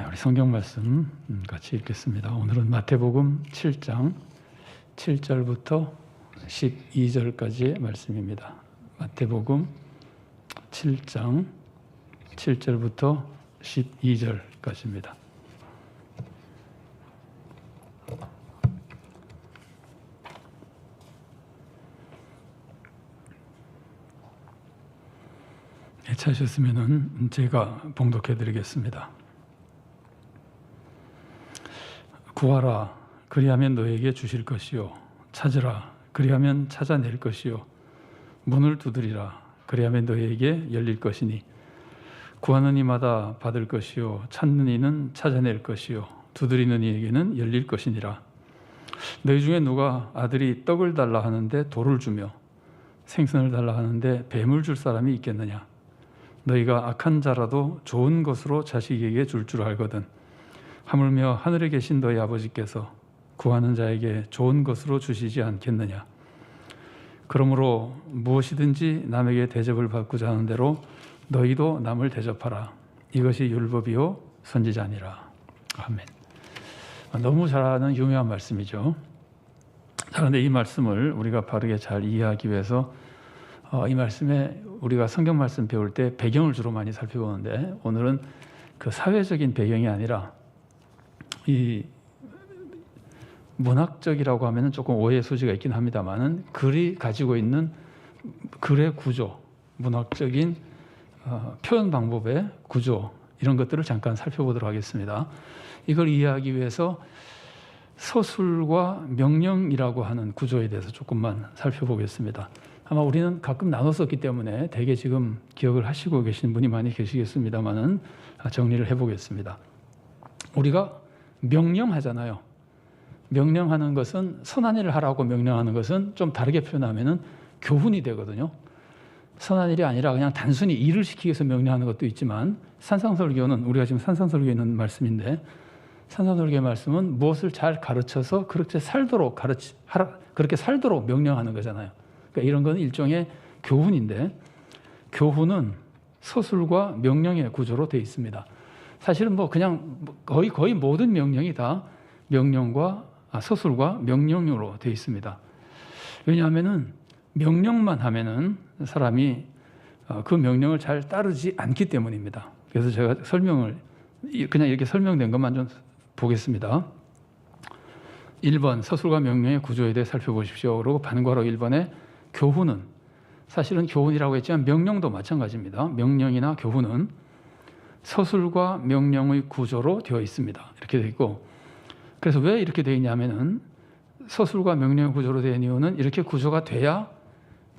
우리 성경 말씀 같이 읽겠습니다. 오늘은 마태복음 7장 7절부터 12절까지의 말씀입니다. 마태복음 7장 7절부터 12절까지입니다. 찾으셨으면 제가 봉독해 드리겠습니다. 구하라, 그리하면 너에게 주실 것이요. 찾으라, 그리하면 찾아낼 것이요. 문을 두드리라, 그리하면 너에게 열릴 것이니 구하는 이마다 받을 것이요. 찾는 이는 찾아낼 것이요. 두드리는 이에게는 열릴 것이니라. 너희 중에 누가 아들이 떡을 달라 하는데 돌을 주며 생선을 달라 하는데 뱀을 줄 사람이 있겠느냐? 너희가 악한 자라도 좋은 것으로 자식에게 줄 줄 알거든. 하물며 하늘에 계신 너희 아버지께서 구하는 자에게 좋은 것으로 주시지 않겠느냐? 그러므로 무엇이든지 남에게 대접을 받고자 하는 대로 너희도 남을 대접하라. 이것이 율법이요 선지자니라. 아멘. 너무 잘 아는 유명한 말씀이죠. 그런데 이 말씀을 우리가 바르게 잘 이해하기 위해서 이 말씀에 우리가 성경 말씀 배울 때 배경을 주로 많이 살펴보는데, 오늘은 그 사회적인 배경이 아니라 이 문학적이라고 하면 조금 오해의 소지가 있긴 합니다만은 글이 가지고 있는 글의 구조, 문학적인 표현 방법의 구조, 이런 것들을 잠깐 살펴보도록 하겠습니다. 이걸 이해하기 위해서 서술과 명령이라고 하는 구조에 대해서 조금만 살펴보겠습니다. 아마 우리는 가끔 나눠 썼기 때문에 대개 지금 기억을 하시고 계신 분이 많이 계시겠습니다만은 정리를 해보겠습니다. 우리가 명령하잖아요. 명령하는 것은, 선한 일을 하라고 명령하는 것은 좀 다르게 표현하면은 교훈이 되거든요. 선한 일이 아니라 그냥 단순히 일을 시키기 위해서 명령하는 것도 있지만, 산상설교는, 우리가 지금 산상설교에 있는 말씀인데, 산상설교의 말씀은 무엇을 잘 가르쳐서 그렇게 살도록 그렇게 살도록 명령하는 거잖아요. 그러니까 이런 건 일종의 교훈인데, 교훈은 서술과 명령의 구조로 되어 있습니다. 사실은 그냥 거의 모든 명령이 다 서술과 명령으로 되어 있습니다. 왜냐하면은 명령만 하면은 사람이 그 명령을 잘 따르지 않기 때문입니다. 그래서 제가 그냥 이렇게 설명된 것만 좀 보겠습니다. 1번 서술과 명령의 구조에 대해 살펴보십시오. 그리고 반괄호 1번에 교훈은, 사실은 교훈이라고 했지만 명령도 마찬가지입니다. 명령이나 교훈은 서술과 명령의 구조로 되어 있습니다. 이렇게 되어 있고, 그래서 왜 이렇게 되어 있냐면은, 서술과 명령의 구조로 되어 있는 이유는 이렇게 구조가 돼야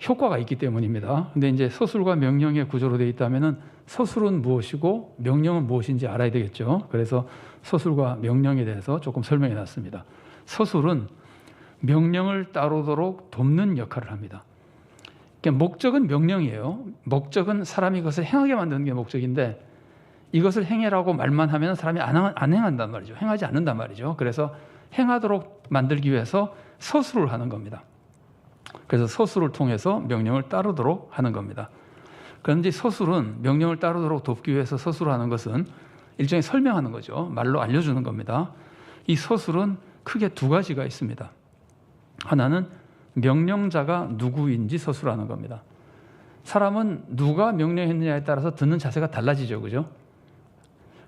효과가 있기 때문입니다. 근데 이제 서술과 명령의 구조로 되어 있다면은 서술은 무엇이고 명령은 무엇인지 알아야 되겠죠. 그래서 서술과 명령에 대해서 조금 설명해 놨습니다. 서술은 명령을 따르도록 돕는 역할을 합니다. 그러니까 목적은 명령이에요. 목적은 사람이 그것을 행하게 만드는 게 목적인데, 이것을 행해라고 말만 하면 사람이 안 행한단 말이죠. 행하지 않는단 말이죠. 그래서 행하도록 만들기 위해서 서술을 하는 겁니다. 그래서 서술을 통해서 명령을 따르도록 하는 겁니다. 그런데 서술은 명령을 따르도록 돕기 위해서 서술을 하는 것은 일종의 설명하는 거죠. 말로 알려주는 겁니다. 이 서술은 크게 두 가지가 있습니다. 하나는 명령자가 누구인지 서술하는 겁니다. 사람은 누가 명령했느냐에 따라서 듣는 자세가 달라지죠. 그죠?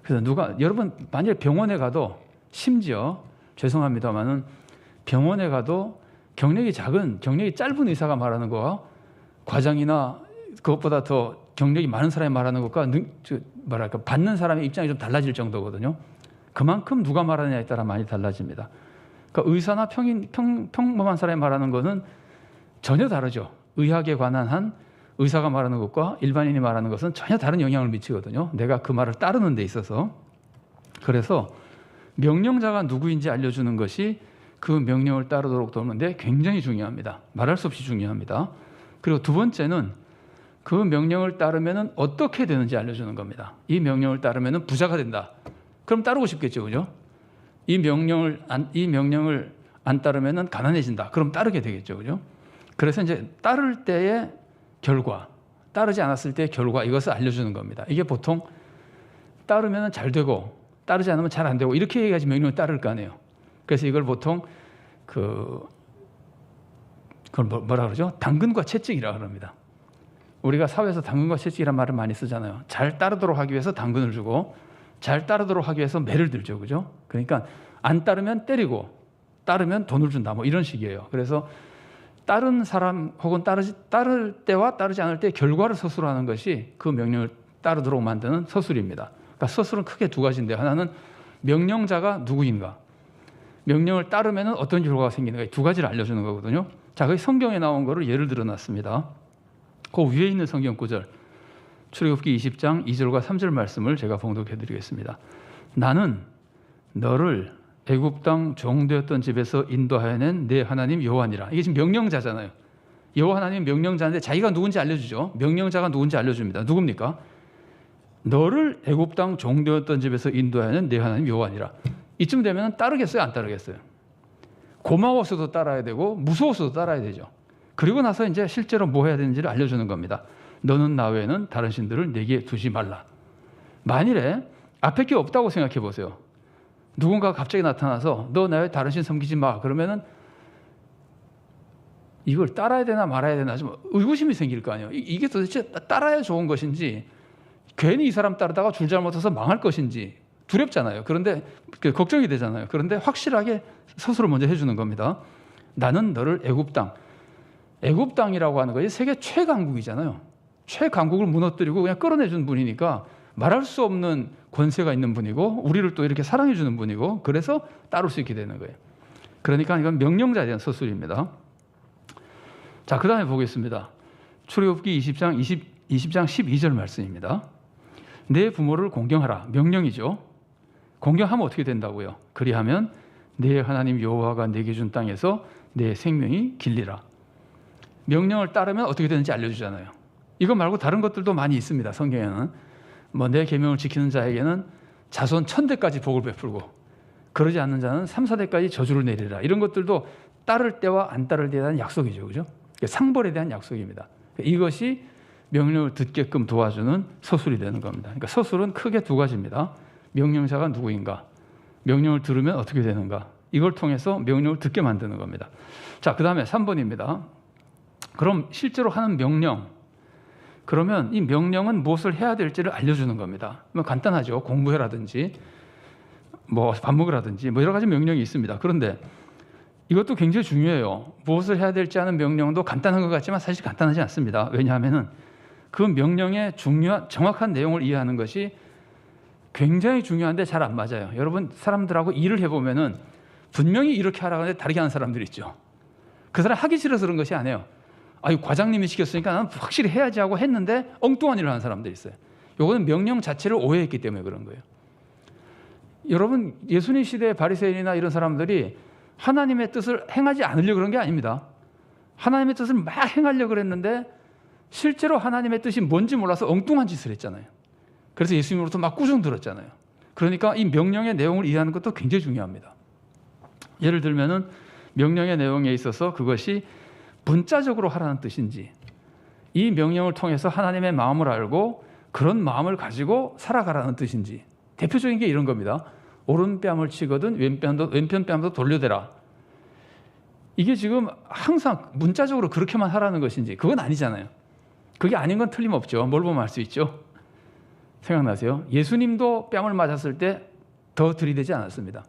그래서 여러분, 만약에 병원에 가도, 심지어 죄송합니다만은 병원에 가도 경력이 짧은 의사가 말하는 거와 과장이나 그것보다 더 경력이 많은 사람이 말하는 것과 받는 사람의 입장이 좀 달라질 정도거든요. 그만큼 누가 말하느냐에 따라 많이 달라집니다. 그러니까 의사나 평범한 사람이 말하는 것은 전혀 다르죠. 의학에 관한 한 의사가 말하는 것과 일반인이 말하는 것은 전혀 다른 영향을 미치거든요. 내가 그 말을 따르는 데 있어서. 그래서 명령자가 누구인지 알려주는 것이 그 명령을 따르도록 돕는데 굉장히 중요합니다. 말할 수 없이 중요합니다. 그리고 두 번째는 그 명령을 따르면 어떻게 되는지 알려주는 겁니다. 이 명령을 따르면 부자가 된다. 그럼 따르고 싶겠죠. 그죠? 이 명령을 안 따르면 가난해진다. 그럼 따르게 되겠죠. 그죠? 그래서 이제 따를 때의 결과, 따르지 않았을 때의 결과, 이것을 알려주는 겁니다. 이게 보통 따르면 잘 되고 따르지 않으면 잘 안 되고 이렇게 해야지 명령을 따를 거 아니에요. 그래서 이걸 보통 그걸 뭐라 그러죠? 당근과 채찍이라고 합니다. 우리가 사회에서 당근과 채찍이라는 말을 많이 쓰잖아요. 잘 따르도록 하기 위해서 당근을 주고 잘 따르도록 하기 위해서 매를 들죠. 그죠? 그러니까 안 따르면 때리고 따르면 돈을 준다. 뭐 이런 식이에요. 그래서 따른 사람 혹은 따를 때와 따르지 않을 때 결과를 서술하는 것이 그 명령을 따르도록 만드는 서술입니다. 그러니까 서술은 크게 두 가지인데 하나는 명령자가 누구인가, 명령을 따르면 어떤 결과가 생기는가, 두 가지를 알려주는 거거든요. 자, 그 성경에 나온 거를 예를 들어놨습니다. 그 위에 있는 성경 구절, 출애굽기 20장 2절과 3절 말씀을 제가 봉독해 드리겠습니다. 나는 너를 애굽 땅 종되었던 집에서 인도하여낸 내 하나님 여호와니라. 이게 지금 명령자잖아요. 여호와 하나님 명령자인데 자기가 누군지 알려주죠. 명령자가 누군지 알려줍니다. 누굽니까? 너를 애굽 땅 종되었던 집에서 인도하여낸 내 하나님 여호와니라. 이쯤 되면 따르겠어요? 안 따르겠어요? 고마워서도 따라야 되고 무서워서도 따라야 되죠. 그리고 나서 이제 실제로 뭐 해야 되는지를 알려주는 겁니다. 너는 나 외에는 다른 신들을 내게 두지 말라. 만일에 앞에 게 없다고 생각해 보세요. 누군가가 갑자기 나타나서 너 나 외에 다른 신 섬기지 마. 그러면은 이걸 따라야 되나 말아야 되나 좀 의구심이 생길 거 아니에요. 이게 도대체 따라야 좋은 것인지 괜히 이 사람 따르다가 줄 잘못해서 망할 것인지 두렵잖아요. 그런데 걱정이 되잖아요. 그런데 확실하게 서술을 먼저 해주는 겁니다. 나는 너를 애굽 땅이라고 하는 것이 세계 최강국이잖아요. 최강국을 무너뜨리고 그냥 끌어내준 분이니까 말할 수 없는 권세가 있는 분이고 우리를 또 이렇게 사랑해 주는 분이고 그래서 따를 수 있게 되는 거예요. 그러니까 이건 명령자에 대한 서술입니다. 자, 그 다음에 보겠습니다. 출애굽기 20장 12절 말씀입니다. 내 부모를 공경하라. 명령이죠. 공경하면 어떻게 된다고요? 그리하면 내 하나님 여호와가 내게 준 땅에서 내 생명이 길리라. 명령을 따르면 어떻게 되는지 알려주잖아요. 이거 말고 다른 것들도 많이 있습니다. 성경에는 뭐 내 계명을 지키는 자에게는 자손 1000대까지 복을 베풀고 그러지 않는 자는 3, 4대까지 저주를 내리라. 이런 것들도 따를 때와 안 따를 때에 대한 약속이죠. 그죠? 상벌에 대한 약속입니다. 이것이 명령을 듣게끔 도와주는 서술이 되는 겁니다. 그러니까 서술은 크게 두 가지입니다. 명령자가 누구인가, 명령을 들으면 어떻게 되는가, 이걸 통해서 명령을 듣게 만드는 겁니다. 자, 그 다음에 3번입니다. 그럼 실제로 하는 명령, 그러면 이 명령은 무엇을 해야 될지를 알려주는 겁니다. 뭐 간단하죠. 공부해라든지 뭐 밥 먹으라든지 뭐 여러 가지 명령이 있습니다. 그런데 이것도 굉장히 중요해요. 무엇을 해야 될지 하는 명령도 간단한 것 같지만 사실 간단하지 않습니다. 왜냐하면 그 명령의 정확한 내용을 이해하는 것이 굉장히 중요한데 잘 안 맞아요. 여러분 사람들하고 일을 해보면은 분명히 이렇게 하라고 하는데 다르게 하는 사람들이 있죠. 그 사람 하기 싫어서 그런 것이 아니에요. 아유, 과장님이 시켰으니까 나는 확실히 해야지 하고 했는데 엉뚱한 일을 하는 사람들이 있어요. 이거는 명령 자체를 오해했기 때문에 그런 거예요. 여러분 예수님 시대의 바리새인이나 이런 사람들이 하나님의 뜻을 행하지 않으려고 그런 게 아닙니다. 하나님의 뜻을 막 행하려고 그랬는데 실제로 하나님의 뜻이 뭔지 몰라서 엉뚱한 짓을 했잖아요. 그래서 예수님으로부터 막 꾸중 들었잖아요. 그러니까 이 명령의 내용을 이해하는 것도 굉장히 중요합니다. 예를 들면은 명령의 내용에 있어서 그것이 문자적으로 하라는 뜻인지, 이 명령을 통해서 하나님의 마음을 알고 그런 마음을 가지고 살아가라는 뜻인지, 대표적인 게 이런 겁니다. 오른뺨을 치거든 왼편 뺨도 돌려대라. 이게 지금 항상 문자적으로 그렇게만 하라는 것인지 그건 아니잖아요. 그게 아닌 건 틀림없죠. 뭘 보면 알 수 있죠. 생각나세요? 예수님도 뺨을 맞았을 때 더 들이대지 않았습니다.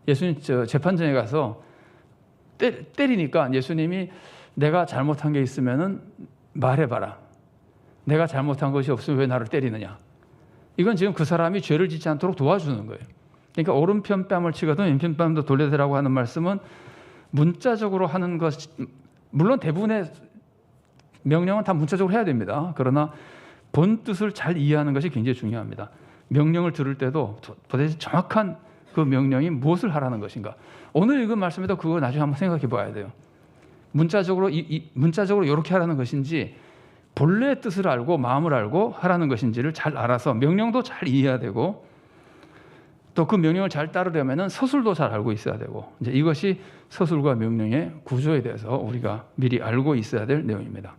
예수님 재판정에 가서 때리니까 예수님이 내가 잘못한 게 있으면은 말해봐라. 내가 잘못한 것이 없으면 왜 나를 때리느냐. 이건 지금 그 사람이 죄를 짓지 않도록 도와주는 거예요. 그러니까 오른편 뺨을 치거든 왼편 뺨도 돌려대라고 하는 말씀은 문자적으로 하는 것, 물론 대부분의 명령은 다 문자적으로 해야 됩니다. 그러나 본 뜻을 잘 이해하는 것이 굉장히 중요합니다. 명령을 들을 때도 도대체 정확한 그 명령이 무엇을 하라는 것인가. 오늘 읽은 말씀에도 그거 나중에 한번 생각해 봐야 돼요. 문자적으로 문자적으로 이렇게 하라는 것인지 본래의 뜻을 알고 마음을 알고 하라는 것인지를 잘 알아서 명령도 잘 이해해야 되고 또 그 명령을 잘 따르려면 서술도 잘 알고 있어야 되고 이제 이것이 서술과 명령의 구조에 대해서 우리가 미리 알고 있어야 될 내용입니다.